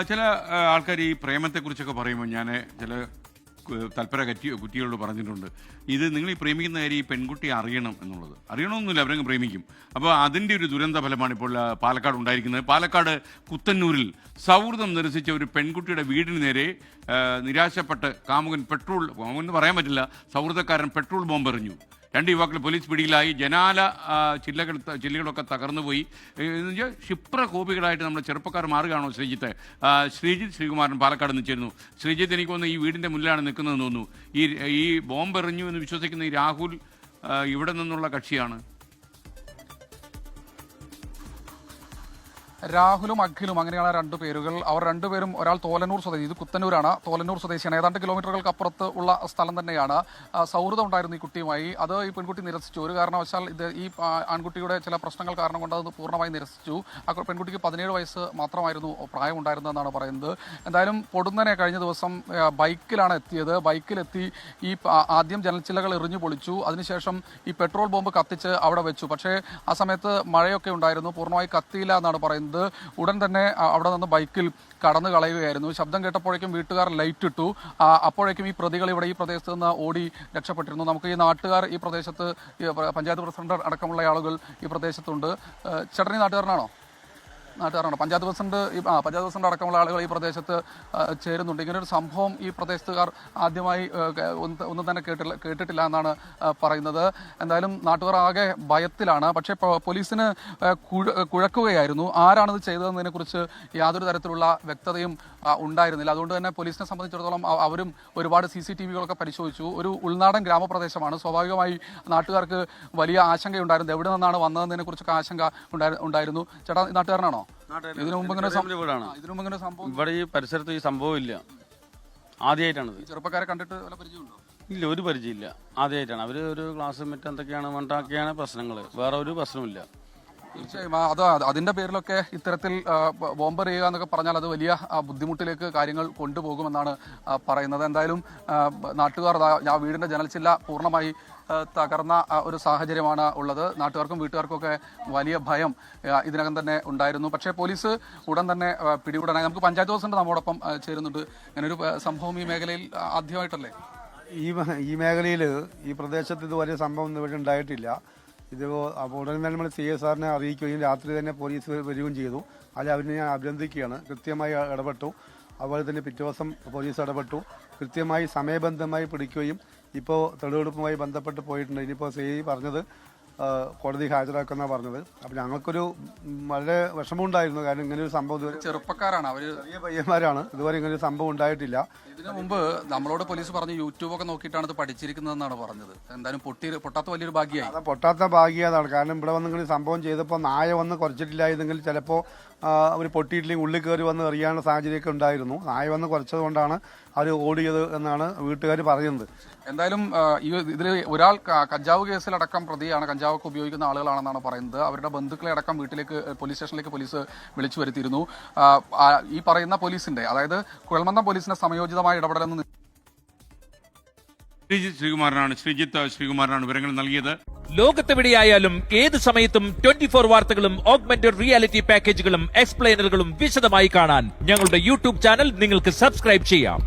ചില ആൾക്കാർ ഈ പ്രേമത്തെക്കുറിച്ചൊക്കെ പറയുമ്പോൾ ഞാൻ ചില തൽപര കുട്ടികളോട് പറഞ്ഞിട്ടുണ്ട്, ഇത് നിങ്ങൾ ഈ പ്രേമിക്കുന്ന കാര്യം ഈ പെൺകുട്ടി അറിയണം എന്നുള്ളത്. അറിയണമെന്നില്ല, അവരങ്ങ് പ്രേമിക്കും. അപ്പോൾ അതിൻ്റെ ഒരു ദുരന്ത ഫലമാണ് ഇപ്പോൾ പാലക്കാട് ഉണ്ടായിരിക്കുന്നത്. പാലക്കാട് കുത്തന്നൂരിൽ സൗഹൃദം നിരസിച്ച ഒരു പെൺകുട്ടിയുടെ വീടിന് നേരെ നിരാശപ്പെട്ട് കാമുകൻ എന്ന് പറയാൻ പറ്റില്ല, സൗഹൃദക്കാരൻ പെട്രോൾ ബോംബെറിഞ്ഞു. 2 യുവാക്കൾ പോലീസ് പിടിയിലായി. ജനാല ചില്ലുകളൊക്കെ തകർന്നുപോയി. ക്ഷിപ്ര കോപികളായിട്ട് നമ്മുടെ ചെറുപ്പക്കാർ മാറുകയാണോ ശ്രീജിത്ത് ശ്രീകുമാരൻ പാലക്കാട് നിൽച്ചിരുന്നു. ശ്രീജിത്ത്, എനിക്ക് തോന്നുന്നു ഈ വീടിൻ്റെ മുന്നിലാണ് നിൽക്കുന്നതെന്ന് തോന്നുന്നു. ഈ ബോംബെറിഞ്ഞു എന്ന് വിശ്വസിക്കുന്ന ഈ രാഹുൽ ഇവിടെ നിന്നുള്ള കക്ഷിയാണ്. രാഹുലും അഖിലും അങ്ങനെയാണ് 2 പേരുകൾ. അവർ 2 പേരും, ഒരാൾ തോലന്നൂർ സ്വദേശി, ഇത് കുത്തന്നൂരാണ്, തോലന്നൂർ സ്വദേശിയാണ്. ഏതാണ്ട് കിലോമീറ്ററുകൾക്ക് അപ്പുറത്ത് ഉള്ള സ്ഥലം തന്നെയാണ്. സൗഹൃദം ഉണ്ടായിരുന്നു ഈ കുട്ടിയുമായി. അത് ഈ പെൺകുട്ടി നിരസിച്ചു. ഒരു കാരണവശാൽ ഈ ആൺകുട്ടിയുടെ ചില പ്രശ്നങ്ങൾ കാരണം കൊണ്ട് അത് പൂർണ്ണമായി നിരസിച്ചു. ആ പെൺകുട്ടിക്ക് 17 വയസ്സ് മാത്രമായിരുന്നു പ്രായം ഉണ്ടായിരുന്നതെന്നാണ് പറയുന്നത്. എന്തായാലും പൊടുന്നനെ കഴിഞ്ഞ ദിവസം ബൈക്കിലാണ് എത്തിയത്. ബൈക്കിലെത്തി ഈ ആദ്യം ജനൽച്ചില്ലകൾ എറിഞ്ഞു പൊളിച്ചു. അതിനുശേഷം ഈ പെട്രോൾ ബോംബ് കത്തിച്ച് അവിടെ വെച്ചു. പക്ഷേ ആ സമയത്ത് മഴയൊക്കെ ഉണ്ടായിരുന്നു, പൂർണ്ണമായി കത്തിയില്ല എന്നാണ് പറയുന്നത്. ഉടൻ തന്നെ അവിടെ നിന്ന് ബൈക്കിൽ കടന്നു കളയുകയായിരുന്നു. ശബ്ദം കേട്ടപ്പോഴേക്കും വീട്ടുകാർ ലൈറ്റ് ഇട്ടു. അപ്പോഴേക്കും ഈ പ്രതികൾ ഇവിടെ ഈ പ്രദേശത്ത് നിന്ന് ഓടി രക്ഷപ്പെട്ടിരുന്നു. നമുക്ക് ഈ നാട്ടുകാർ, ഈ പ്രദേശത്ത് പഞ്ചായത്ത് പ്രസിഡന്റ് അടക്കമുള്ള ആളുകൾ ഈ പ്രദേശത്തുണ്ട്. ചേട്ടൻ ഈ നാട്ടുകാരനാണോ? പഞ്ചായത്ത് പ്രസിഡന്റ് അടക്കമുള്ള ആളുകൾ ഈ പ്രദേശത്ത് ചേരുന്നുണ്ട്. ഇങ്ങനൊരു സംഭവം ഈ പ്രദേശത്തുകാർ ആദ്യമായി ഒന്നും തന്നെ കേട്ടിട്ടില്ല എന്നാണ് പറയുന്നത്. എന്തായാലും നാട്ടുകാർ ആകെ ഭയത്തിലാണ്. പക്ഷേ പോലീസിന് കുഴക്കുകയായിരുന്നു. ആരാണിത് ചെയ്തതെന്നതിനെ കുറിച്ച് യാതൊരു തരത്തിലുള്ള വ്യക്തതയും ഉണ്ടായിരുന്നില്ല. അതുകൊണ്ട് തന്നെ പോലീസിനെ സംബന്ധിച്ചിടത്തോളം അവരും ഒരുപാട് CCTVകളൊക്കെ പരിശോധിച്ചു. ഒരു ഉൾനാടൻ ഗ്രാമപ്രദേശമാണ്. സ്വാഭാവികമായി നാട്ടുകാർക്ക് വലിയ ആശങ്കയുണ്ടായിരുന്നു. എവിടെ നിന്നാണ് വന്നതെന്നതിനെ കുറിച്ചൊക്കെ ആശങ്ക ഉണ്ടായിരുന്നു. ചേട്ടാ, നാട്ടുകാരനാണോ? ഇതിനു മുമ്പ് ഇങ്ങനെ സംഭവം ഇവിടെ ഈ പരിസരത്ത് ഈ സംഭവം ഇല്ല, ആദ്യമായിട്ടാണ്. ചെറുപ്പക്കാരെ കണ്ടിട്ട് വല്ല പരിചയമുണ്ടോ? ഇല്ല, ഒരു പരിചയമില്ല, ആദ്യമായിട്ടാണ്. അവര് ഒരു ക്ലാസ് മറ്റ് എന്തൊക്കെയാണ് മണ്ടാക്കിയാണ് പ്രശ്നങ്ങൾ, വേറെ ഒരു പ്രശ്നമില്ല. തീർച്ചയായും അതിന്റെ പേരിലൊക്കെ ഇത്തരത്തിൽ ബോംബർ ചെയ്യുക എന്നൊക്കെ പറഞ്ഞാൽ അത് വലിയ ബുദ്ധിമുട്ടിലേക്ക് കാര്യങ്ങൾ കൊണ്ടുപോകുമെന്നാണ് പറയുന്നത്. എന്തായാലും നാട്ടുകാർ വീടിന്റെ ജനൽച്ചില്ല പൂർണ്ണമായി തകർന്ന ഒരു സാഹചര്യമാണ് ഉള്ളത്. നാട്ടുകാർക്കും വീട്ടുകാർക്കും ഒക്കെ വലിയ ഭയം ഇതിനകം തന്നെ ഉണ്ടായിരുന്നു. പക്ഷേ പോലീസ് ഉടൻ തന്നെ പിടികൂടാനായി. നമുക്ക് പഞ്ചായത്ത് പ്രസിഡന്റ് നമ്മോടൊപ്പം ചേരുന്നുണ്ട്. അങ്ങനൊരു സംഭവം ഈ മേഖലയിൽ ആദ്യമായിട്ടല്ലേ? ഈ മേഖലയിൽ ഈ പ്രദേശത്ത് ഇത് വലിയ സംഭവം ഇവിടെ ഉണ്ടായിട്ടില്ല. അപ്പോൾ ഉടൻ തന്നെ നമ്മൾ CSRനെ അറിയിക്കുകയും രാത്രി തന്നെ പോലീസ് വരികയും ചെയ്തു. അതിൽ അവരെ ഞാൻ അഭിനന്ദിക്കുകയാണ്. കൃത്യമായി ഇടപെട്ടു. അതുപോലെ തന്നെ പിറ്റേ ദിവസം പോലീസ് ഇടപെട്ടു. കൃത്യമായി സമയബന്ധമായി പിടിക്കുകയും ഇപ്പോൾ തെളിവെടുപ്പുമായി ബന്ധപ്പെട്ട് പോയിട്ടുണ്ട്. ഇനിയിപ്പോൾ CI പറഞ്ഞത് കോടതി ഹാജരാക്കുന്ന പറഞ്ഞത്. അപ്പോൾ ഞങ്ങൾക്കൊരു വളരെ വിഷമമുണ്ടായിരുന്നു. കാരണം ഇങ്ങനെ ഒരു സംഭവം ചെറുപ്പക്കാരാണ്, അവർ ചെറിയ പയ്യന്മാരാണ്. ഇതുവരെ ഇങ്ങനെ ഒരു സംഭവം ഉണ്ടായിട്ടില്ല. ഇതിനു മുമ്പ് നമ്മളോട് പോലീസ് പറഞ്ഞു യൂട്യൂബൊക്കെ നോക്കിയിട്ടാണ് ഇത് പഠിച്ചിരിക്കുന്നതെന്നാണ് പറഞ്ഞത്. എന്തായാലും പൊട്ടാത്ത വലിയൊരു ഭാഗ്യമായി. അത് പൊട്ടാത്ത ഭാഗ്യതാണ്. കാരണം ഇവിടെ വന്ന് ഇങ്ങനെ സംഭവം ചെയ്തപ്പോൾ നായ വന്ന് കുറച്ചിട്ടില്ലായിരുന്നെങ്കിൽ ചിലപ്പോൾ അവർ പൊട്ടിയിട്ടില്ലെങ്കിൽ ഉള്ളിൽ കയറി വന്ന് എറിയാനുള്ള സാഹചര്യമൊക്കെ ഉണ്ടായിരുന്നു. നായ വന്ന് കുറച്ചത് കൊണ്ടാണ് അവർ ഓടിയത് എന്നാണ് വീട്ടുകാർ പറയുന്നത്. എന്തായാലും ഇതിൽ ഒരാൾ കഞ്ചാവ് കേസിലടക്കം പ്രതിയാണ്. കഞ്ചാവൊക്കെ ഉപയോഗിക്കുന്ന ആളുകളാണെന്നാണ് പറയുന്നത്. അവരുടെ ബന്ധുക്കളെ അടക്കം വീട്ടിലേക്ക് പോലീസ് സ്റ്റേഷനിലേക്ക് പോലീസ് വിളിച്ചു വരുത്തിയിരുന്നു. ഈ പറയുന്ന പോലീസിന്റെ, അതായത് കുഴൽമന്ദം പോലീസിന്റെ സമയോചിതമായ ഇടപെടലെന്ന് ശ്രീജിത്ത് ശ്രീകുമാരനാണ് വിവരങ്ങൾ നൽകിയത്. ലോകത്തെവിടെയായാലും ഏത് സമയത്തും 24 വാർത്തകളും ഓഗ്മെന്റഡ് റിയാലിറ്റി പാക്കേജുകളും എക്സ്പ്ലെയിനറുകളും വിശദമായി കാണാൻ ഞങ്ങളുടെ YouTube ചാനൽ നിങ്ങൾക്ക് സബ്സ്ക്രൈബ് ചെയ്യാം.